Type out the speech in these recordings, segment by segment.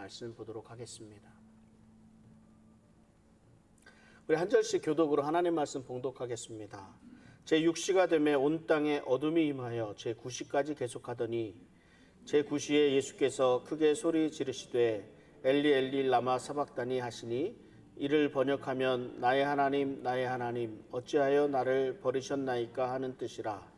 말씀 보도록 하겠습니다. 우리 한 절씩 교독으로 하나님 말씀 봉독하겠습니다. 제6시가 되매 온 땅에 어둠이 임하여 제9시까지 계속하더니 제9시에 예수께서 크게 소리 지르시되 엘리 엘리 라마 사박다니 하시니 이를 번역하면 나의 하나님 어찌하여 나를 버리셨나이까 하는 뜻이라.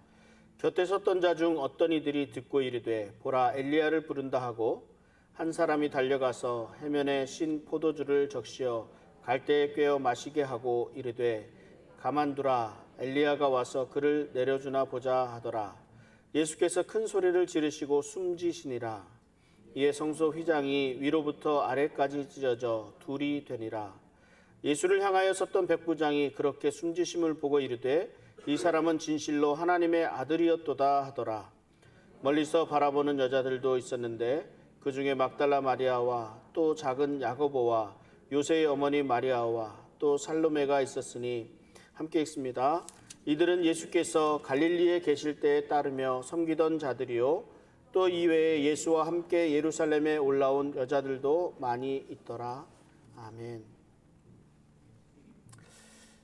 곁에 섰던 자 중 어떤 이들이 듣고 이르되 보라 엘리야를 부른다 하고 한 사람이 달려가서 해면에 신 포도주를 적시어 갈대에 꿰어 마시게 하고 이르되 가만두라 엘리야가 와서 그를 내려주나 보자 하더라. 예수께서 큰 소리를 지르시고 숨지시니라. 이에 성소 휘장이 위로부터 아래까지 찢어져 둘이 되니라. 예수를 향하여 섰던 백부장이 그렇게 숨지심을 보고 이르되 이 사람은 진실로 하나님의 아들이었도다 하더라. 멀리서 바라보는 여자들도 있었는데 그 중에 막달라 마리아와 또 작은 야고보와 요새의 어머니 마리아와 또 살로메가 있었으니 함께 읽습니다. 이들은 예수께서 갈릴리에 계실 때에 따르며 섬기던 자들이요 또 이외에 예수와 함께 예루살렘에 올라온 여자들도 많이 있더라. 아멘.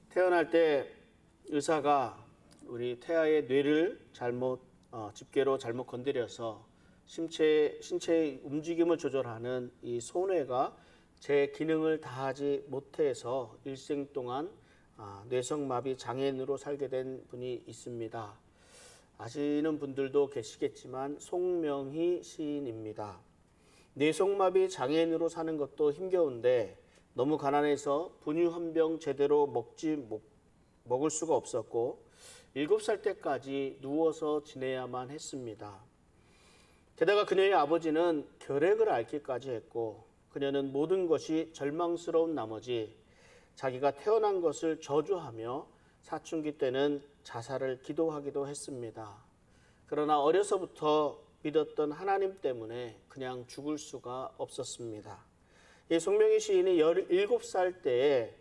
태어날 때 의사가 우리 태아의 뇌를 집게로 잘못 건드려서 신체의 움직임을 조절하는 이 소뇌가 제 기능을 다하지 못해서 일생 동안 뇌성마비 장애인으로 살게 된 분이 있습니다. 아시는 분들도 계시겠지만 송명희 시인입니다. 뇌성마비 장애인으로 사는 것도 힘겨운데 너무 가난해서 분유 한 병 제대로 먹을 수가 없었고 7살 때까지 누워서 지내야만 했습니다. 게다가 그녀의 아버지는 결핵을 앓기까지 했고 그녀는 모든 것이 절망스러운 나머지 자기가 태어난 것을 저주하며 사춘기 때는 자살을 기도하기도 했습니다. 그러나 어려서부터 믿었던 하나님 때문에 그냥 죽을 수가 없었습니다. 이 송명희 시인이 17살 때에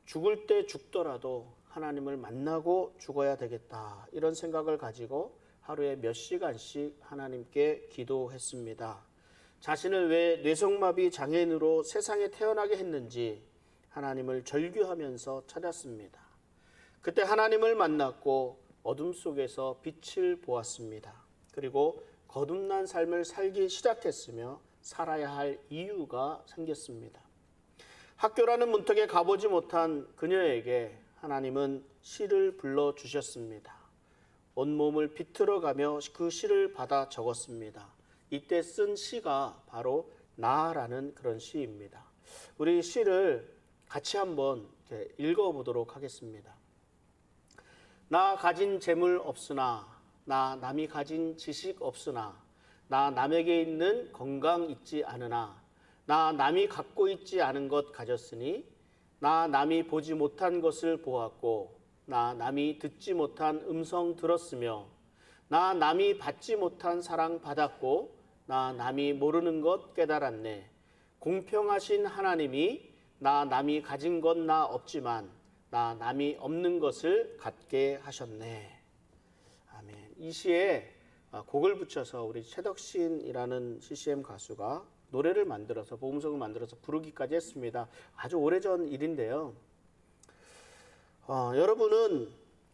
죽을 때 죽더라도 하나님을 만나고 죽어야 되겠다 이런 생각을 가지고 하루에 몇 시간씩 하나님께 기도했습니다. 자신을 왜 뇌성마비 장애인으로 세상에 태어나게 했는지 하나님을 절규하면서 찾았습니다. 그때 하나님을 만났고 어둠 속에서 빛을 보았습니다. 그리고 거듭난 삶을 살기 시작했으며 살아야 할 이유가 생겼습니다. 학교라는 문턱에 가보지 못한 그녀에게 하나님은 시를 불러주셨습니다. 온몸을 비틀어가며 그 시를 받아 적었습니다. 이때 쓴 시가 바로 나라는 그런 시입니다. 우리 시를 같이 한번 읽어보도록 하겠습니다. 나 가진 재물 없으나 나 남이 가진 지식 없으나 나 남에게 있는 건강 있지 않으나 나 남이 갖고 있지 않은 것 가졌으니 나 남이 보지 못한 것을 보았고 나 남이 듣지 못한 음성 들었으며 나 남이 받지 못한 사랑 받았고 나 남이 모르는 것 깨달았네. 공평하신 하나님이 나 남이 가진 건 나 없지만 나 남이 없는 것을 갖게 하셨네. 아멘. 이 시에 곡을 붙여서 우리 최덕신이라는 CCM 가수가 노래를 만들어서 복음성을 만들어서 부르기까지 했습니다. 아주 오래전 일인데요.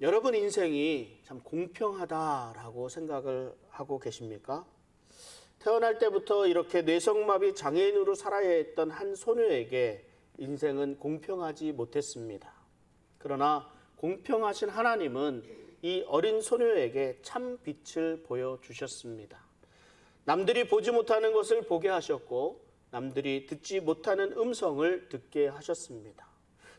여러분 인생이 참 공평하다라고 생각을 하고 계십니까? 태어날 때부터 이렇게 뇌성마비 장애인으로 살아야 했던 한 소녀에게 인생은 공평하지 못했습니다. 그러나 공평하신 하나님은 이 어린 소녀에게 참 빛을 보여주셨습니다. 남들이 보지 못하는 것을 보게 하셨고 남들이 듣지 못하는 음성을 듣게 하셨습니다.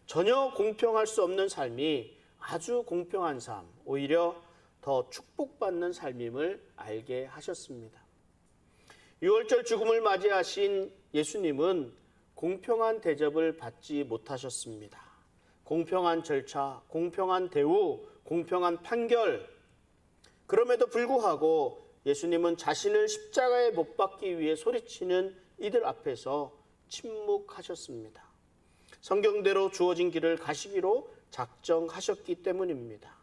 전혀 공평할 수 없는 삶이 아주 공평한 삶, 오히려 더 축복받는 삶임을 알게 하셨습니다. 6월절 죽음을 맞이하신 예수님은 공평한 대접을 받지 못하셨습니다. 공평한 절차, 공평한 대우, 공평한 판결. 그럼에도 불구하고 예수님은 자신을 십자가에 못 박기 위해 소리치는 이들 앞에서 침묵하셨습니다. 성경대로 주어진 길을 가시기로 작정하셨기 때문입니다.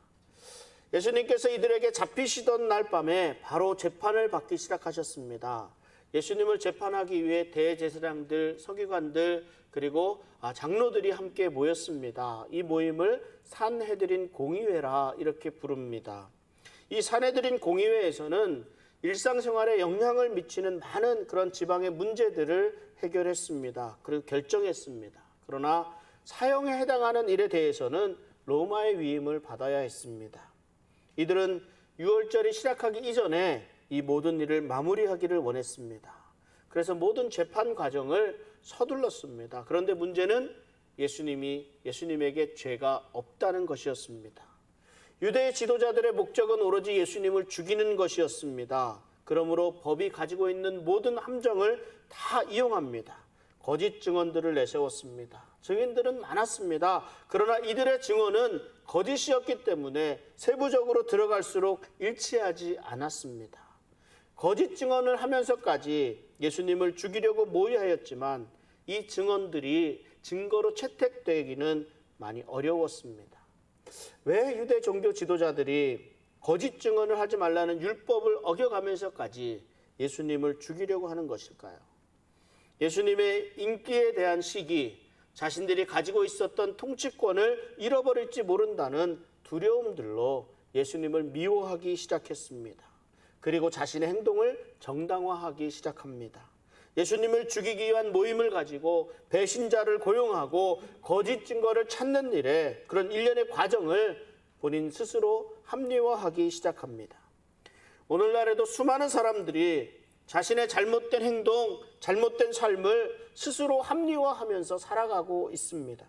예수님께서 이들에게 잡히시던 날 밤에 바로 재판을 받기 시작하셨습니다. 예수님을 재판하기 위해 대제사장들, 서기관들, 그리고 장로들이 함께 모였습니다. 이 모임을 산헤드린 공의회라 이렇게 부릅니다. 이 산헤드린 공의회에서는 일상생활에 영향을 미치는 많은 그런 지방의 문제들을 해결했습니다. 그리고 결정했습니다. 그러나 사형에 해당하는 일에 대해서는 로마의 위임을 받아야 했습니다. 이들은 유월절이 시작하기 이전에 이 모든 일을 마무리하기를 원했습니다. 그래서 모든 재판 과정을 서둘렀습니다. 그런데 문제는 예수님에게 죄가 없다는 것이었습니다. 유대의 지도자들의 목적은 오로지 예수님을 죽이는 것이었습니다. 그러므로 법이 가지고 있는 모든 함정을 다 이용합니다. 거짓 증언들을 내세웠습니다. 증인들은 많았습니다. 그러나 이들의 증언은 거짓이었기 때문에 세부적으로 들어갈수록 일치하지 않았습니다. 거짓 증언을 하면서까지 예수님을 죽이려고 모의하였지만 이 증언들이 증거로 채택되기는 많이 어려웠습니다. 왜 유대 종교 지도자들이 거짓 증언을 하지 말라는 율법을 어겨가면서까지 예수님을 죽이려고 하는 것일까요? 예수님의 인기에 대한 시기, 자신들이 가지고 있었던 통치권을 잃어버릴지 모른다는 두려움들로 예수님을 미워하기 시작했습니다. 그리고 자신의 행동을 정당화하기 시작합니다. 예수님을 죽이기 위한 모임을 가지고 배신자를 고용하고 거짓 증거를 찾는 일에 그런 일련의 과정을 본인 스스로 합리화하기 시작합니다. 오늘날에도 수많은 사람들이 자신의 잘못된 행동, 잘못된 삶을 스스로 합리화하면서 살아가고 있습니다.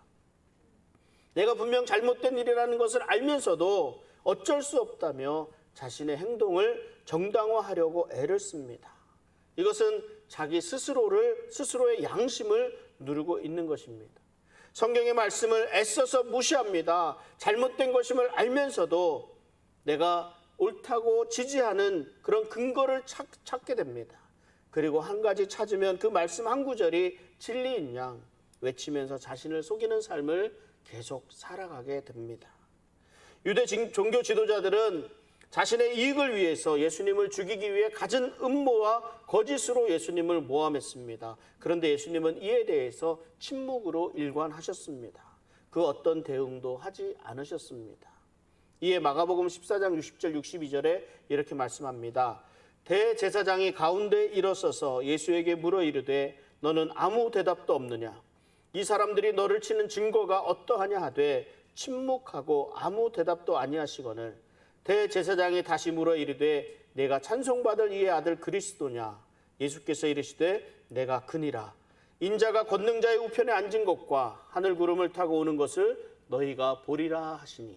내가 분명 잘못된 일이라는 것을 알면서도 어쩔 수 없다며 자신의 행동을 정당화하려고 애를 씁니다. 이것은 자기 스스로의 양심을 누르고 있는 것입니다. 성경의 말씀을 애써서 무시합니다. 잘못된 것임을 알면서도 내가 옳다고 지지하는 그런 근거를 찾게 됩니다. 그리고 한 가지 찾으면 그 말씀 한 구절이 진리인 양 외치면서 자신을 속이는 삶을 계속 살아가게 됩니다. 유대 종교 지도자들은 자신의 이익을 위해서 예수님을 죽이기 위해 갖은 음모와 거짓으로 예수님을 모함했습니다. 그런데 예수님은 이에 대해서 침묵으로 일관하셨습니다. 그 어떤 대응도 하지 않으셨습니다. 이에 마가복음 14장 60절 62절에 이렇게 말씀합니다. 대제사장이 가운데 일어서서 예수에게 물어 이르되 너는 아무 대답도 없느냐? 이 사람들이 너를 치는 증거가 어떠하냐 하되 침묵하고 아무 대답도 아니하시거늘 대제사장이 다시 물어 이르되 내가 찬송받을 이의 아들 그리스도냐? 예수께서 이르시되 내가 그니라. 인자가 권능자의 우편에 앉은 것과 하늘 구름을 타고 오는 것을 너희가 보리라 하시니.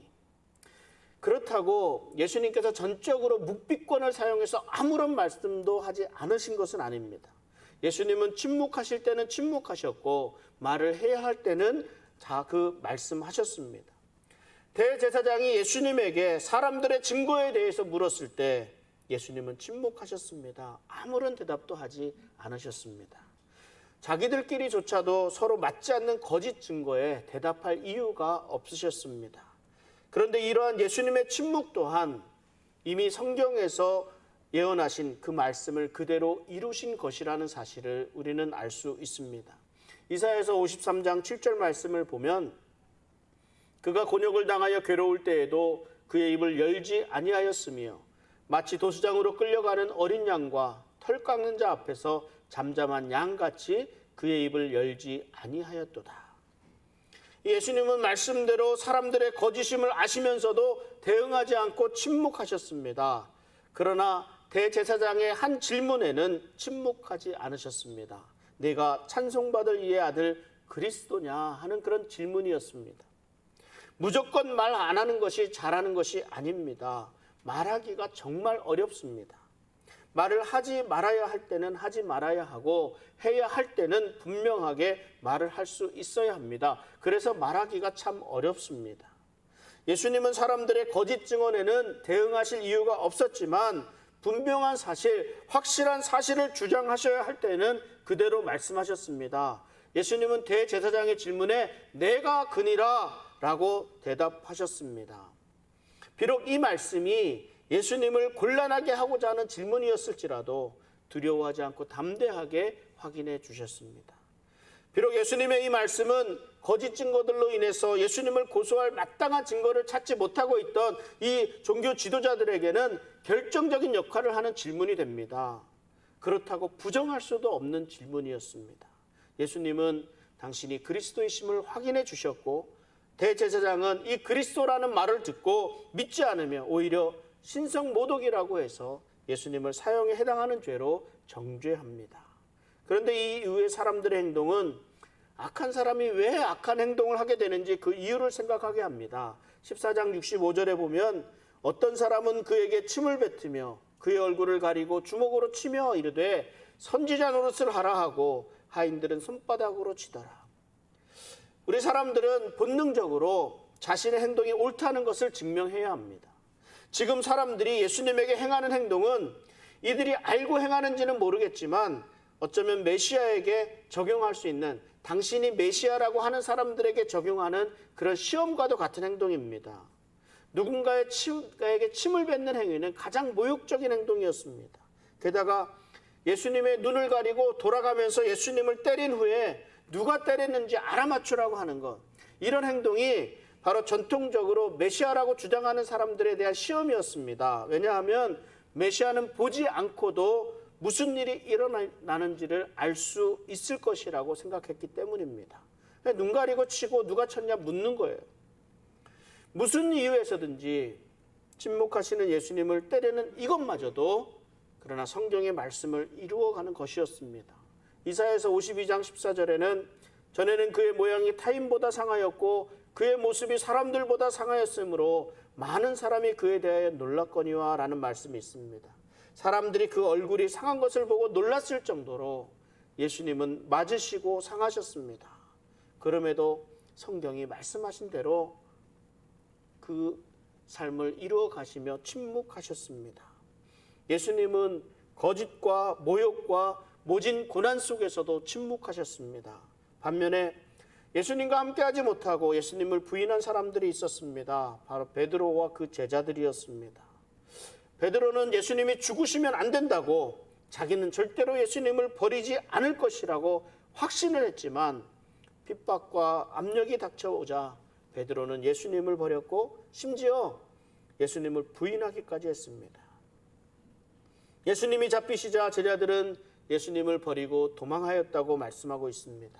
그렇다고 예수님께서 전적으로 묵비권을 사용해서 아무런 말씀도 하지 않으신 것은 아닙니다. 예수님은 침묵하실 때는 침묵하셨고 말을 해야 할 때는 그 말씀하셨습니다. 대제사장이 예수님에게 사람들의 증거에 대해서 물었을 때 예수님은 침묵하셨습니다. 아무런 대답도 하지 않으셨습니다. 자기들끼리조차도 서로 맞지 않는 거짓 증거에 대답할 이유가 없으셨습니다. 그런데 이러한 예수님의 침묵 또한 이미 성경에서 예언하신 그 말씀을 그대로 이루신 것이라는 사실을 우리는 알 수 있습니다. 이사야서 53장 7절 말씀을 보면 그가 곤욕을 당하여 괴로울 때에도 그의 입을 열지 아니하였으며 마치 도수장으로 끌려가는 어린 양과 털 깎는 자 앞에서 잠잠한 양같이 그의 입을 열지 아니하였도다. 예수님은 말씀대로 사람들의 거짓임을 아시면서도 대응하지 않고 침묵하셨습니다. 그러나 대제사장의 한 질문에는 침묵하지 않으셨습니다. 내가 찬송받을 이의 아들 그리스도냐 하는 그런 질문이었습니다. 무조건 말 안 하는 것이 잘하는 것이 아닙니다. 말하기가 정말 어렵습니다. 말을 하지 말아야 할 때는 하지 말아야 하고 해야 할 때는 분명하게 말을 할 수 있어야 합니다. 그래서 말하기가 참 어렵습니다. 예수님은 사람들의 거짓 증언에는 대응하실 이유가 없었지만 분명한 사실, 확실한 사실을 주장하셔야 할 때는 그대로 말씀하셨습니다. 예수님은 대제사장의 질문에 내가 그니라 라고 대답하셨습니다. 비록 이 말씀이 예수님을 곤란하게 하고자 하는 질문이었을지라도 두려워하지 않고 담대하게 확인해 주셨습니다. 비록 예수님의 이 말씀은 거짓 증거들로 인해서 예수님을 고소할 마땅한 증거를 찾지 못하고 있던 이 종교 지도자들에게는 결정적인 역할을 하는 질문이 됩니다. 그렇다고 부정할 수도 없는 질문이었습니다. 예수님은 당신이 그리스도이심을 확인해 주셨고 대제사장은 이 그리스도라는 말을 듣고 믿지 않으며 오히려 신성모독이라고 해서 예수님을 사형에 해당하는 죄로 정죄합니다. 그런데 이 이후의 사람들의 행동은 악한 사람이 왜 악한 행동을 하게 되는지 그 이유를 생각하게 합니다. 14장 65절에 보면 어떤 사람은 그에게 침을 뱉으며 그의 얼굴을 가리고 주먹으로 치며 이르되 선지자 노릇을 하라 하고 하인들은 손바닥으로 치더라. 우리 사람들은 본능적으로 자신의 행동이 옳다는 것을 증명해야 합니다. 지금 사람들이 예수님에게 행하는 행동은 이들이 알고 행하는지는 모르겠지만 어쩌면 메시아에게 적용할 수 있는, 당신이 메시아라고 하는 사람들에게 적용하는 그런 시험과도 같은 행동입니다. 누군가에게 침을 뱉는 행위는 가장 모욕적인 행동이었습니다. 게다가 예수님의 눈을 가리고 돌아가면서 예수님을 때린 후에 누가 때렸는지 알아맞추라고 하는 것, 이런 행동이 바로 전통적으로 메시아라고 주장하는 사람들에 대한 시험이었습니다. 왜냐하면 메시아는 보지 않고도 무슨 일이 일어나는지를 알 수 있을 것이라고 생각했기 때문입니다. 눈 가리고 치고 누가 쳤냐 묻는 거예요. 무슨 이유에서든지 침묵하시는 예수님을 때리는 이것마저도 그러나 성경의 말씀을 이루어가는 것이었습니다. 이사야서 52장 14절에는 전에는 그의 모양이 타인보다 상하였고 그의 모습이 사람들보다 상하였으므로 많은 사람이 그에 대하여 놀랐거니와 라는 말씀이 있습니다. 사람들이 그 얼굴이 상한 것을 보고 놀랐을 정도로 예수님은 맞으시고 상하셨습니다. 그럼에도 성경이 말씀하신 대로 그 삶을 이루어 가시며 침묵하셨습니다. 예수님은 거짓과 모욕과 모진 고난 속에서도 침묵하셨습니다. 반면에 예수님과 함께하지 못하고 예수님을 부인한 사람들이 있었습니다. 바로 베드로와 그 제자들이었습니다. 베드로는 예수님이 죽으시면 안 된다고, 자기는 절대로 예수님을 버리지 않을 것이라고 확신을 했지만 핍박과 압력이 닥쳐오자 베드로는 예수님을 버렸고 심지어 예수님을 부인하기까지 했습니다. 예수님이 잡히시자 제자들은 예수님을 버리고 도망하였다고 말씀하고 있습니다.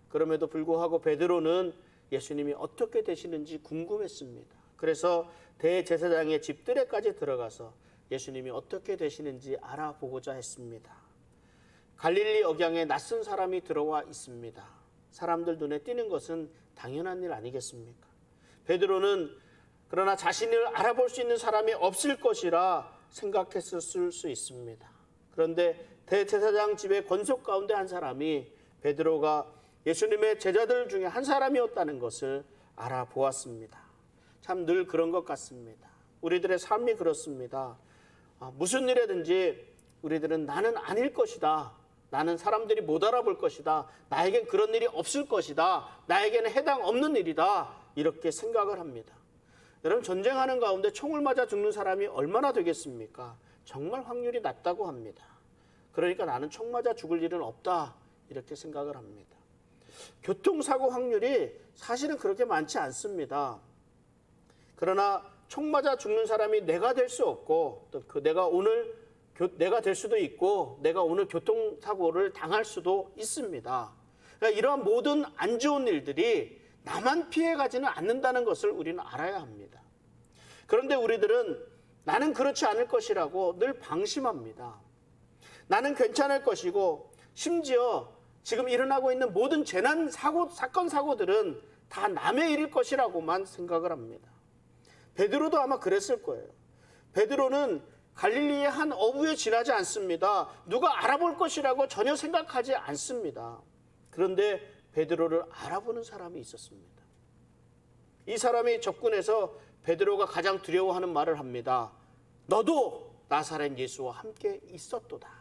그럼에도 불구하고 베드로는 예수님이 어떻게 되시는지 궁금했습니다. 그래서 대제사장의 집들에까지 들어가서 예수님이 어떻게 되시는지 알아보고자 했습니다. 갈릴리 억양에 낯선 사람이 들어와 있습니다. 사람들 눈에 띄는 것은 당연한 일 아니겠습니까? 베드로는 그러나 자신을 알아볼 수 있는 사람이 없을 것이라 생각했을 수 있습니다. 그런데 대제사장 집의 권속 가운데 한 사람이 베드로가 예수님의 제자들 중에 한 사람이었다는 것을 알아보았습니다. 참 늘 그런 것 같습니다. 우리들의 삶이 그렇습니다. 무슨 일이든지 우리들은 나는 아닐 것이다. 나는 사람들이 못 알아볼 것이다. 나에겐 그런 일이 없을 것이다. 나에게는 해당 없는 일이다. 이렇게 생각을 합니다. 여러분, 전쟁하는 가운데 총을 맞아 죽는 사람이 얼마나 되겠습니까? 정말 확률이 낮다고 합니다. 그러니까 나는 총 맞아 죽을 일은 없다. 이렇게 생각을 합니다. 교통사고 확률이 사실은 그렇게 많지 않습니다. 그러나 총 맞아 죽는 사람이 내가 될 수 없고 또 내가 될 수도 있고 내가 오늘 교통사고를 당할 수도 있습니다. 그러니까 이러한 모든 안 좋은 일들이 나만 피해가지는 않는다는 것을 우리는 알아야 합니다. 그런데 우리들은 나는 그렇지 않을 것이라고 늘 방심합니다. 나는 괜찮을 것이고 심지어 지금 일어나고 있는 모든 재난 사건 사고들은 다 남의 일일 것이라고만 생각을 합니다. 베드로도 아마 그랬을 거예요. 베드로는 갈릴리의 한 어부에 지나지 않습니다. 누가 알아볼 것이라고 전혀 생각하지 않습니다. 그런데 베드로를 알아보는 사람이 있었습니다. 이 사람이 접근해서 베드로가 가장 두려워하는 말을 합니다. 너도 나사렛 예수와 함께 있었도다.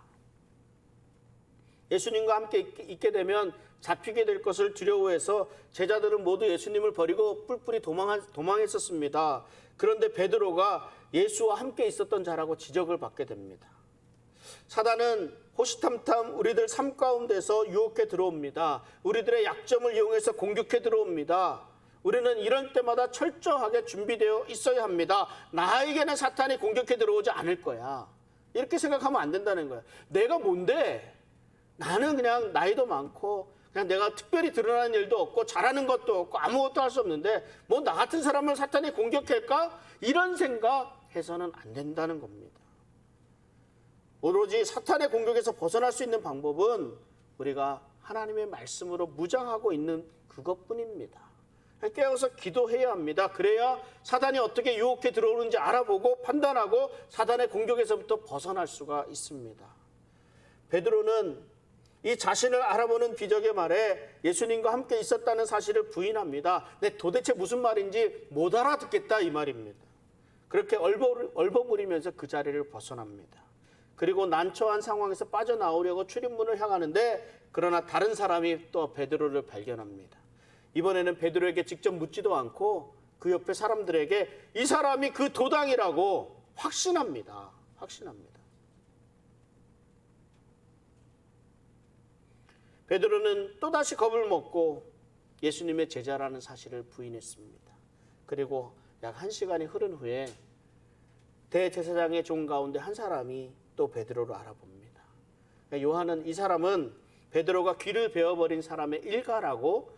예수님과 함께 있게 되면 잡히게 될 것을 두려워해서 제자들은 모두 예수님을 버리고 뿔뿔이 도망했었습니다. 그런데 베드로가 예수와 함께 있었던 자라고 지적을 받게 됩니다. 사단은 호시탐탐 우리들 삶 가운데서 유혹해 들어옵니다. 우리들의 약점을 이용해서 공격해 들어옵니다. 우리는 이런 때마다 철저하게 준비되어 있어야 합니다. 나에게는 사탄이 공격해 들어오지 않을 거야. 이렇게 생각하면 안 된다는 거야. 내가 뭔데? 나는 그냥 나이도 많고 그냥 내가 특별히 드러나는 일도 없고 잘하는 것도 없고 아무것도 할 수 없는데 뭐 나 같은 사람을 사탄이 공격할까? 이런 생각해서는 안 된다는 겁니다. 오로지 사탄의 공격에서 벗어날 수 있는 방법은 우리가 하나님의 말씀으로 무장하고 있는 그것뿐입니다. 깨어서 기도해야 합니다. 그래야 사단이 어떻게 유혹해 들어오는지 알아보고 판단하고 사단의 공격에서부터 벗어날 수가 있습니다. 베드로는 이 자신을 알아보는 기적의 말에 예수님과 함께 있었다는 사실을 부인합니다. 근데 도대체 무슨 말인지 못 알아듣겠다 이 말입니다. 그렇게 얼버무리면서 그 자리를 벗어납니다. 그리고 난처한 상황에서 빠져나오려고 출입문을 향하는데 그러나 다른 사람이 또 베드로를 발견합니다. 이번에는 베드로에게 직접 묻지도 않고 그 옆에 사람들에게 이 사람이 그 도당이라고 확신합니다. 베드로는 또다시 겁을 먹고 예수님의 제자라는 사실을 부인했습니다. 그리고 약 1시간이 흐른 후에 대제사장의 종 가운데 한 사람이 또 베드로를 알아봅니다. 요한은 이 사람은 베드로가 귀를 베어버린 사람의 일가라고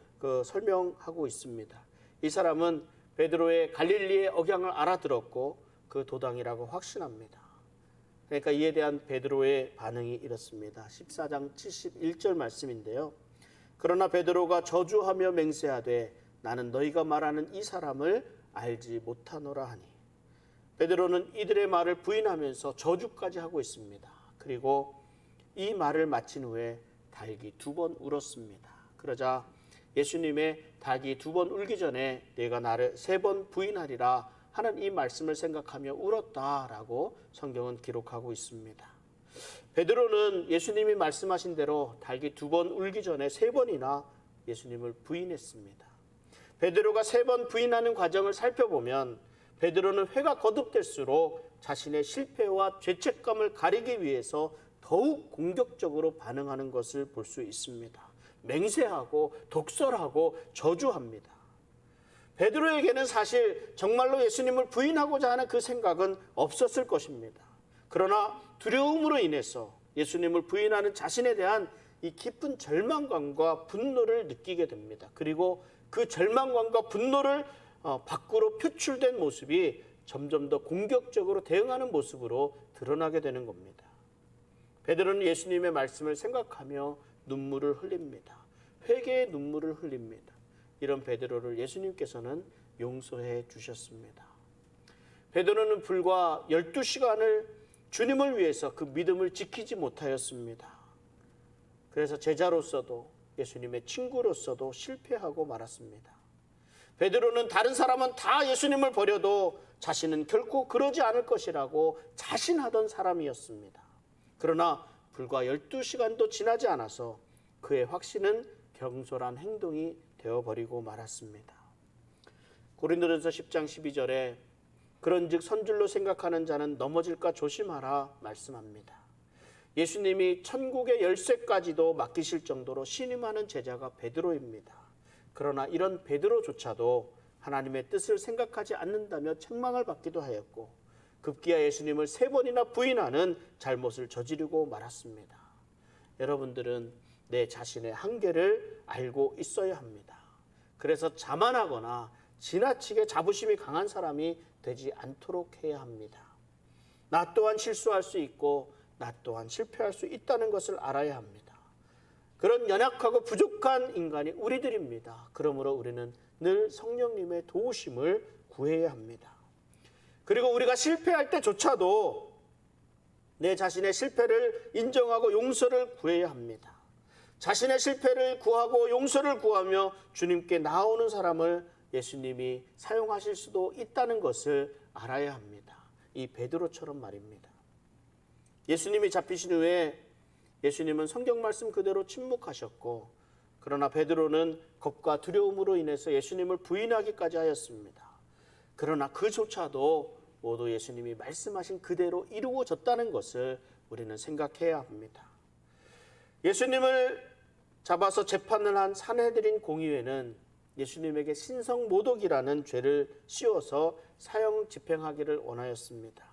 설명하고 있습니다. 이 사람은 베드로의 갈릴리의 억양을 알아들었고 그 도당이라고 확신합니다. 그러니까 이에 대한 베드로의 반응이 이렇습니다. 14장 71절 말씀인데요. 그러나 베드로가 저주하며 맹세하되 나는 너희가 말하는 이 사람을 알지 못하노라 하니. 베드로는 이들의 말을 부인하면서 저주까지 하고 있습니다. 그리고 이 말을 마친 후에 닭이 2번 울었습니다. 그러자 예수님의 닭이 2번 울기 전에 내가 나를 3번 부인하리라 하는 이 말씀을 생각하며 울었다라고 성경은 기록하고 있습니다. 베드로는 예수님이 말씀하신 대로 닭이 2번 울기 전에 3번이나 예수님을 부인했습니다. 베드로가 3번 부인하는 과정을 살펴보면 베드로는 회가 거듭될수록 자신의 실패와 죄책감을 가리기 위해서 더욱 공격적으로 반응하는 것을 볼 수 있습니다. 맹세하고 독설하고 저주합니다. 베드로에게는 사실 정말로 예수님을 부인하고자 하는 그 생각은 없었을 것입니다. 그러나 두려움으로 인해서 예수님을 부인하는 자신에 대한 이 깊은 절망감과 분노를 느끼게 됩니다. 그리고 그 절망감과 분노를 밖으로 표출된 모습이 점점 더 공격적으로 대응하는 모습으로 드러나게 되는 겁니다. 베드로는 예수님의 말씀을 생각하며 눈물을 흘립니다. 회개의 눈물을 흘립니다. 이런 베드로를 예수님께서는 용서해 주셨습니다. 베드로는 불과 12시간을 주님을 위해서 그 믿음을 지키지 못하였습니다. 그래서 제자로서도 예수님의 친구로서도 실패하고 말았습니다. 베드로는 다른 사람은 다 예수님을 버려도 자신은 결코 그러지 않을 것이라고 자신하던 사람이었습니다. 그러나 불과 12시간도 지나지 않아서 그의 확신은 경솔한 행동이 되어버리고 말았습니다. 고린도전서 10장 12절에 그런즉 선줄로 생각하는 자는 넘어질까 조심하라 말씀합니다. 예수님이 천국의 열쇠까지도 맡기실 정도로 신임하는 제자가 베드로입니다. 그러나 이런 베드로조차도 하나님의 뜻을 생각하지 않는다며 책망을 받기도 하였고 급기야 예수님을 3번이나 부인하는 잘못을 저지르고 말았습니다. 여러분들은 내 자신의 한계를 알고 있어야 합니다. 그래서 자만하거나 지나치게 자부심이 강한 사람이 되지 않도록 해야 합니다. 나 또한 실수할 수 있고 나 또한 실패할 수 있다는 것을 알아야 합니다. 그런 연약하고 부족한 인간이 우리들입니다. 그러므로 우리는 늘 성령님의 도우심을 구해야 합니다. 그리고 우리가 실패할 때조차도 내 자신의 실패를 인정하고 용서를 구해야 합니다. 자신의 실패를 구하고 용서를 구하며 주님께 나오는 사람을 예수님이 사용하실 수도 있다는 것을 알아야 합니다. 이 베드로처럼 말입니다. 예수님이 잡히신 후에 예수님은 성경 말씀 그대로 침묵하셨고 그러나 베드로는 겁과 두려움으로 인해서 예수님을 부인하기까지 하였습니다. 그러나 그조차도 모두 예수님이 말씀하신 그대로 이루어졌다는 것을 우리는 생각해야 합니다. 예수님을 잡아서 재판을 한 산헤드린 공의회는 예수님에게 신성모독이라는 죄를 씌워서 사형 집행하기를 원하였습니다.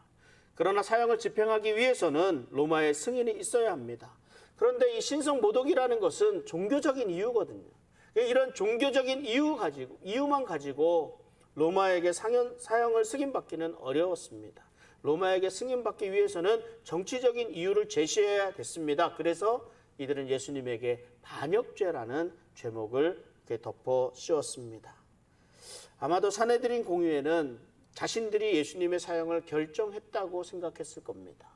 그러나 사형을 집행하기 위해서는 로마의 승인이 있어야 합니다. 그런데 이 신성모독이라는 것은 종교적인 이유거든요. 이런 종교적인 이유만 가지고 로마에게 사형을 승인받기는 어려웠습니다. 로마에게 승인받기 위해서는 정치적인 이유를 제시해야 됐습니다. 그래서 이들은 예수님에게 반역죄라는 죄목을 이렇게 덮어 씌웠습니다. 아마도 산헤드린 공의회는 자신들이 예수님의 사형을 결정했다고 생각했을 겁니다.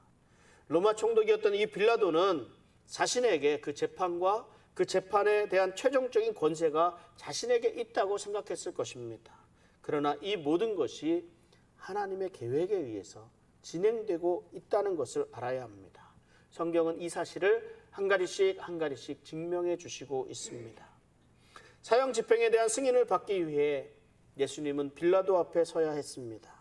로마 총독이었던 이 빌라도는 자신에게 그 재판과 그 재판에 대한 최종적인 권세가 자신에게 있다고 생각했을 것입니다. 그러나 이 모든 것이 하나님의 계획에 의해서 진행되고 있다는 것을 알아야 합니다. 성경은 이 사실을 한 가지씩 증명해 주시고 있습니다. 사형 집행에 대한 승인을 받기 위해 예수님은 빌라도 앞에 서야 했습니다.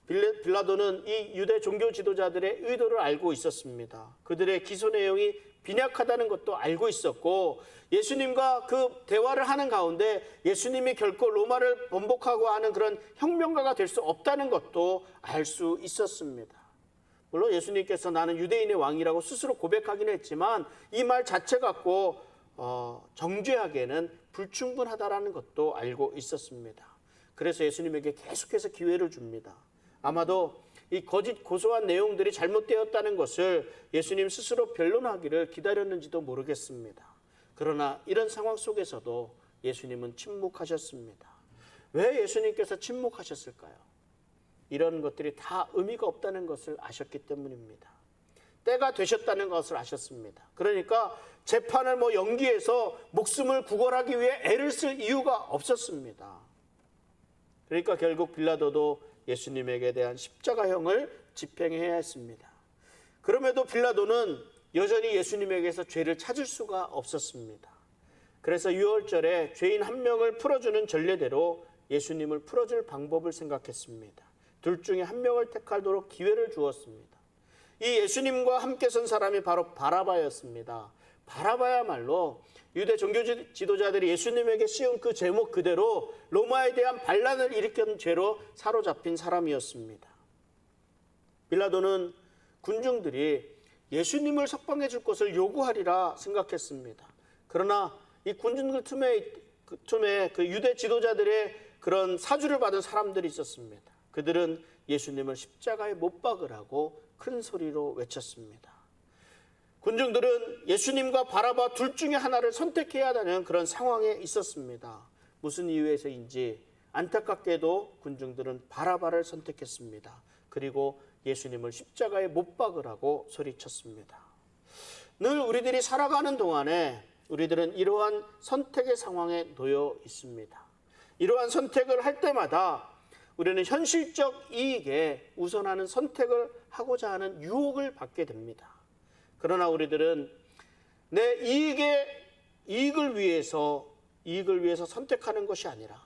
빌라도는 이 유대 종교 지도자들의 의도를 알고 있었습니다. 그들의 기소 내용이 빈약하다는 것도 알고 있었고, 예수님과 그 대화를 하는 가운데 예수님이 결코 로마를 번복하고 하는 그런 혁명가가 될 수 없다는 것도 알 수 있었습니다. 물론 예수님께서 나는 유대인의 왕이라고 스스로 고백하긴 했지만 이 말 자체 갖고 정죄하기에는 불충분하다라는 것도 알고 있었습니다. 그래서 예수님에게 계속해서 기회를 줍니다. 아마도 이 거짓 고소한 내용들이 잘못되었다는 것을 예수님 스스로 변론하기를 기다렸는지도 모르겠습니다. 그러나 이런 상황 속에서도 예수님은 침묵하셨습니다. 왜 예수님께서 침묵하셨을까요? 이런 것들이 다 의미가 없다는 것을 아셨기 때문입니다. 때가 되셨다는 것을 아셨습니다. 그러니까 재판을 연기해서 목숨을 구걸하기 위해 애를 쓸 이유가 없었습니다. 그러니까 결국 빌라도도 예수님에게 대한 십자가형을 집행해야 했습니다. 그럼에도 빌라도는 여전히 예수님에게서 죄를 찾을 수가 없었습니다. 그래서 유월절에 죄인 한 명을 풀어주는 전례대로 예수님을 풀어줄 방법을 생각했습니다. 둘 중에 한 명을 택하도록 기회를 주었습니다. 이 예수님과 함께 선 사람이 바로 바라바였습니다. 바라바야말로 유대 종교 지도자들이 예수님에게 씌운 그 제목 그대로 로마에 대한 반란을 일으킨 죄로 사로잡힌 사람이었습니다. 빌라도는 군중들이 예수님을 석방해 줄 것을 요구하리라 생각했습니다. 그러나 이 군중들 틈에 그 유대 지도자들의 그런 사주를 받은 사람들이 있었습니다. 그들은 예수님을 십자가에 못 박으라고 큰 소리로 외쳤습니다. 군중들은 예수님과 바라바 둘 중에 하나를 선택해야 하는 그런 상황에 있었습니다. 무슨 이유에서인지 안타깝게도 군중들은 바라바를 선택했습니다. 그리고 예수님을 십자가에 못 박으라고 소리쳤습니다. 늘 우리들이 살아가는 동안에 우리들은 이러한 선택의 상황에 놓여 있습니다. 이러한 선택을 할 때마다 우리는 현실적 이익에 우선하는 선택을 하고자 하는 유혹을 받게 됩니다. 그러나 우리들은 내 이익을 위해서 선택하는 것이 아니라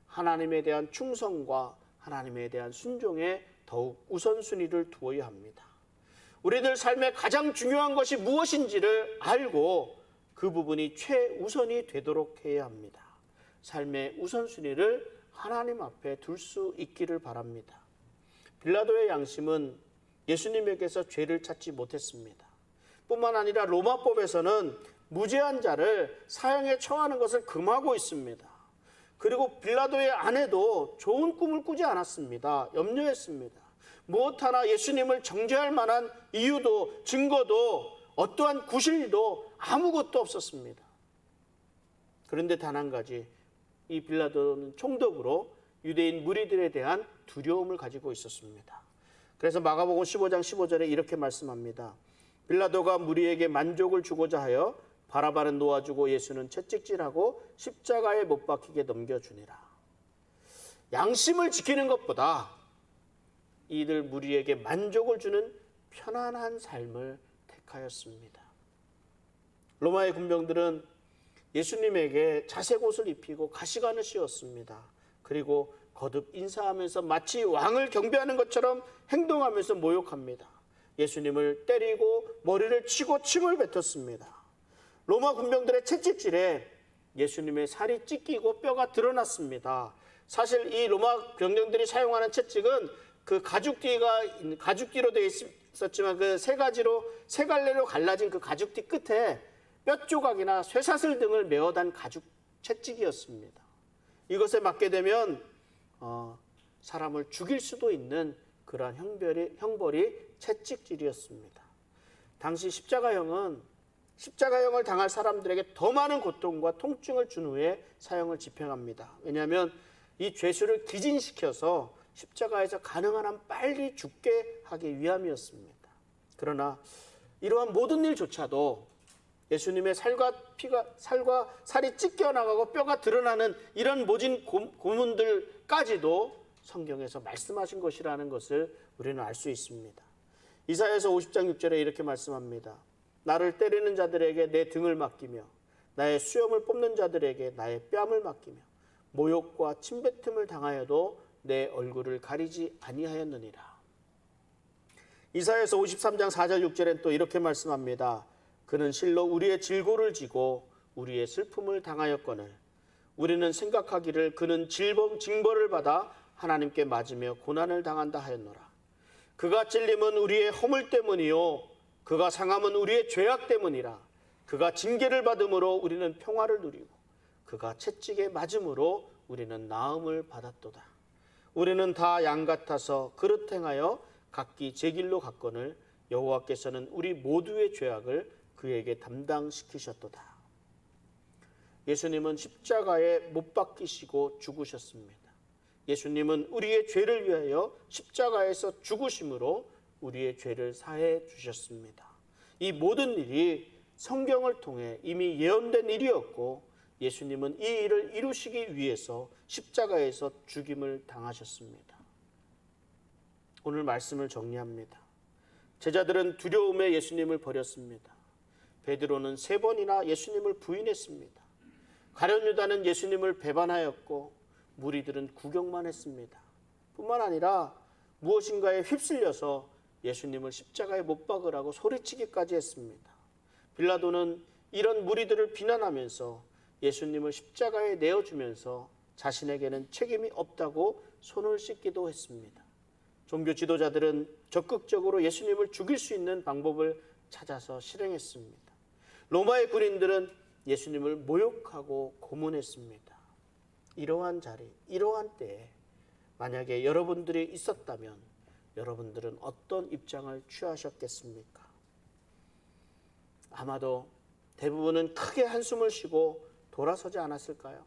하나님에 대한 충성과 하나님에 대한 순종에 더욱 우선순위를 두어야 합니다. 우리들 삶의 가장 중요한 것이 무엇인지를 알고 그 부분이 최우선이 되도록 해야 합니다. 삶의 우선순위를 하나님 앞에 둘 수 있기를 바랍니다. 빌라도의 양심은 예수님에게서 죄를 찾지 못했습니다. 뿐만 아니라 로마법에서는 무죄한 자를 사형에 처하는 것을 금하고 있습니다. 그리고 빌라도의 아내도 좋은 꿈을 꾸지 않았습니다. 염려했습니다. 무엇 하나 예수님을 정죄할 만한 이유도 증거도 어떠한 구실도 아무것도 없었습니다. 그런데 단 한 가지, 이 빌라도는 총독으로 유대인 무리들에 대한 두려움을 가지고 있었습니다. 그래서 마가복음 15장 15절에 이렇게 말씀합니다. 빌라도가 무리에게 만족을 주고자 하여 바라바는 놓아주고 예수는 채찍질하고 십자가에 못 박히게 넘겨주니라. 양심을 지키는 것보다 이들 무리에게 만족을 주는 편안한 삶을 택하였습니다. 로마의 군병들은 예수님에게 자색 옷을 입히고 가시관을 씌웠습니다. 그리고 거듭 인사하면서 마치 왕을 경배하는 것처럼 행동하면서 모욕합니다. 예수님을 때리고 머리를 치고 침을 뱉었습니다. 로마 군병들의 채찍질에 예수님의 살이 찢기고 뼈가 드러났습니다. 사실 이 로마 병정들이 사용하는 채찍은 그 가죽띠로 되어 있었지만 그 세 갈래로 갈라진 그 가죽띠 끝에 뼈 조각이나 쇠사슬 등을 메어단 가죽 채찍이었습니다. 이것에 맞게 되면 사람을 죽일 수도 있는 그러한 형벌이 채찍질이었습니다. 당시 십자가형을 당할 사람들에게 더 많은 고통과 통증을 준 후에 사형을 집행합니다. 왜냐하면 이 죄수를 기진시켜서 십자가에서 가능한 한 빨리 죽게 하기 위함이었습니다. 그러나 이러한 모든 일조차도 예수님의 살과 살이 찢겨나가고 뼈가 드러나는 이런 모진 고문들까지도 성경에서 말씀하신 것이라는 것을 우리는 알 수 있습니다. 이사야서 50장 6절에 이렇게 말씀합니다. 나를 때리는 자들에게 내 등을 맡기며 나의 수염을 뽑는 자들에게 나의 뺨을 맡기며 모욕과 침뱉음을 당하여도 내 얼굴을 가리지 아니하였느니라. 이사야서 53장 4절 6절엔 또 이렇게 말씀합니다. 그는 실로 우리의 질고를 지고 우리의 슬픔을 당하였거늘 우리는 생각하기를 그는 징벌을 받아 하나님께 맞으며 고난을 당한다 하였노라. 그가 찔림은 우리의 허물 때문이요 그가 상함은 우리의 죄악 때문이라. 그가 징계를 받음으로 우리는 평화를 누리고 그가 채찍에 맞음으로 우리는 나음을 받았도다. 우리는 다 양 같아서 그릇 행하여 각기 제 길로 갔거늘 여호와께서는 우리 모두의 죄악을 그에게 담당시키셨도다. 예수님은 십자가에 못 박히시고 죽으셨습니다. 예수님은 우리의 죄를 위하여 십자가에서 죽으심으로 우리의 죄를 사해 주셨습니다. 이 모든 일이 성경을 통해 이미 예언된 일이었고 예수님은 이 일을 이루시기 위해서 십자가에서 죽임을 당하셨습니다. 오늘 말씀을 정리합니다. 제자들은 두려움에 예수님을 버렸습니다. 베드로는 3번이나 예수님을 부인했습니다. 가룟 유다는 예수님을 배반하였고 무리들은 구경만 했습니다. 뿐만 아니라 무엇인가에 휩쓸려서 예수님을 십자가에 못 박으라고 소리치기까지 했습니다. 빌라도는 이런 무리들을 비난하면서 예수님을 십자가에 내어주면서 자신에게는 책임이 없다고 손을 씻기도 했습니다. 종교 지도자들은 적극적으로 예수님을 죽일 수 있는 방법을 찾아서 실행했습니다. 로마의 군인들은 예수님을 모욕하고 고문했습니다. 이러한 자리, 이러한 때에 만약에 여러분들이 있었다면 여러분들은 어떤 입장을 취하셨겠습니까? 아마도 대부분은 크게 한숨을 쉬고 돌아서지 않았을까요?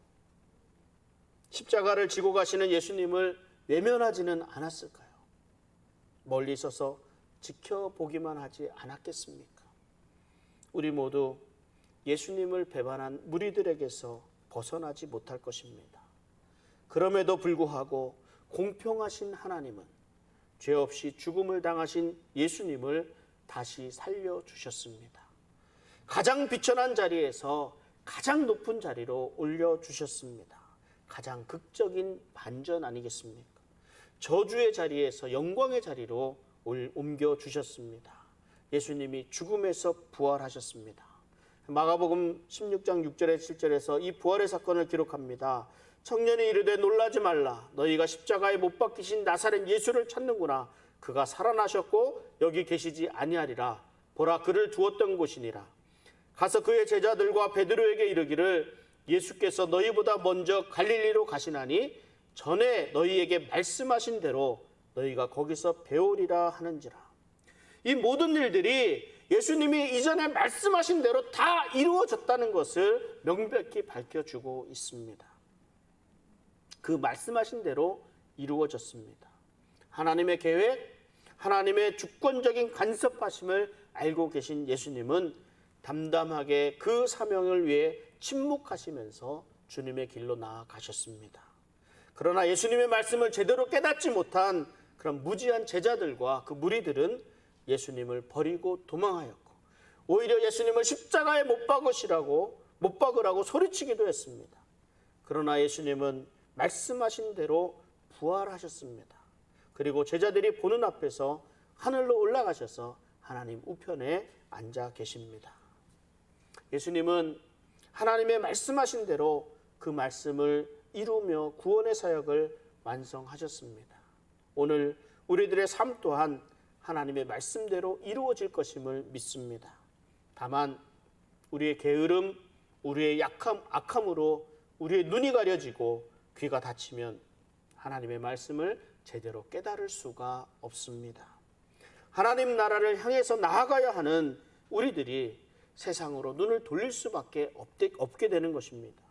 십자가를 지고 가시는 예수님을 외면하지는 않았을까요? 멀리 서서 지켜보기만 하지 않았겠습니까? 우리 모두 예수님을 배반한 무리들에게서 벗어나지 못할 것입니다. 그럼에도 불구하고 공평하신 하나님은 죄 없이 죽음을 당하신 예수님을 다시 살려주셨습니다. 가장 비천한 자리에서 가장 높은 자리로 올려주셨습니다. 가장 극적인 반전 아니겠습니까? 저주의 자리에서 영광의 자리로 옮겨주셨습니다. 예수님이 죽음에서 부활하셨습니다. 마가복음 16장 6절에 7절에서 이 부활의 사건을 기록합니다. 청년이 이르되 놀라지 말라. 너희가 십자가에 못 박히신 나사렛 예수를 찾는구나. 그가 살아나셨고 여기 계시지 아니하리라. 보라 그를 두었던 곳이니라. 가서 그의 제자들과 베드로에게 이르기를 예수께서 너희보다 먼저 갈릴리로 가시나니 전에 너희에게 말씀하신 대로 너희가 거기서 배우리라 하는지라. 이 모든 일들이 예수님이 이전에 말씀하신 대로 다 이루어졌다는 것을 명백히 밝혀주고 있습니다. 그 말씀하신 대로 이루어졌습니다. 하나님의 계획, 하나님의 주권적인 간섭하심을 알고 계신 예수님은 담담하게 그 사명을 위해 침묵하시면서 주님의 길로 나아가셨습니다. 그러나 예수님의 말씀을 제대로 깨닫지 못한 그런 무지한 제자들과 그 무리들은 예수님을 버리고 도망하였고 오히려 예수님을 십자가에 못 박으라고 소리치기도 했습니다. 그러나 예수님은 말씀하신 대로 부활하셨습니다. 그리고 제자들이 보는 앞에서 하늘로 올라가셔서 하나님 우편에 앉아 계십니다. 예수님은 하나님의 말씀하신 대로 그 말씀을 이루며 구원의 사역을 완성하셨습니다. 오늘 우리들의 삶 또한 하나님의 말씀대로 이루어질 것임을 믿습니다. 다만 우리의 게으름, 우리의 악함으로 우리의 눈이 가려지고 귀가 닫히면 하나님의 말씀을 제대로 깨달을 수가 없습니다. 하나님 나라를 향해서 나아가야 하는 우리들이 세상으로 눈을 돌릴 수밖에 없게 되는 것입니다.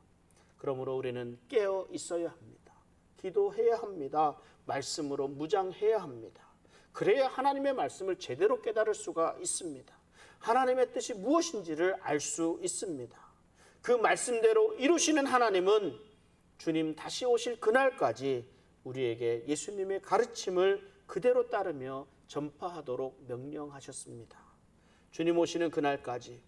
그러므로 우리는 깨어 있어야 합니다. 기도해야 합니다. 말씀으로 무장해야 합니다. 그래야 하나님의 말씀을 제대로 깨달을 수가 있습니다. 하나님의 뜻이 무엇인지를 알 수 있습니다. 그 말씀대로 이루시는 하나님은 주님 다시 오실 그날까지 우리에게 예수님의 가르침을 그대로 따르며 전파하도록 명령하셨습니다. 주님 오시는 그날까지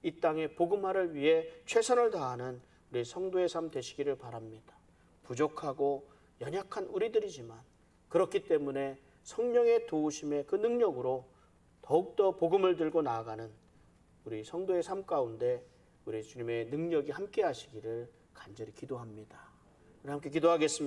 이 땅의 복음화를 위해 최선을 다하는 우리 성도의 삶 되시기를 바랍니다. 부족하고 연약한 우리들이지만 그렇기 때문에 성령의 도우심의 그 능력으로 더욱더 복음을 들고 나아가는 우리 성도의 삶 가운데 우리 주님의 능력이 함께 하시기를 간절히 기도합니다. 우리 함께 기도하겠습니다.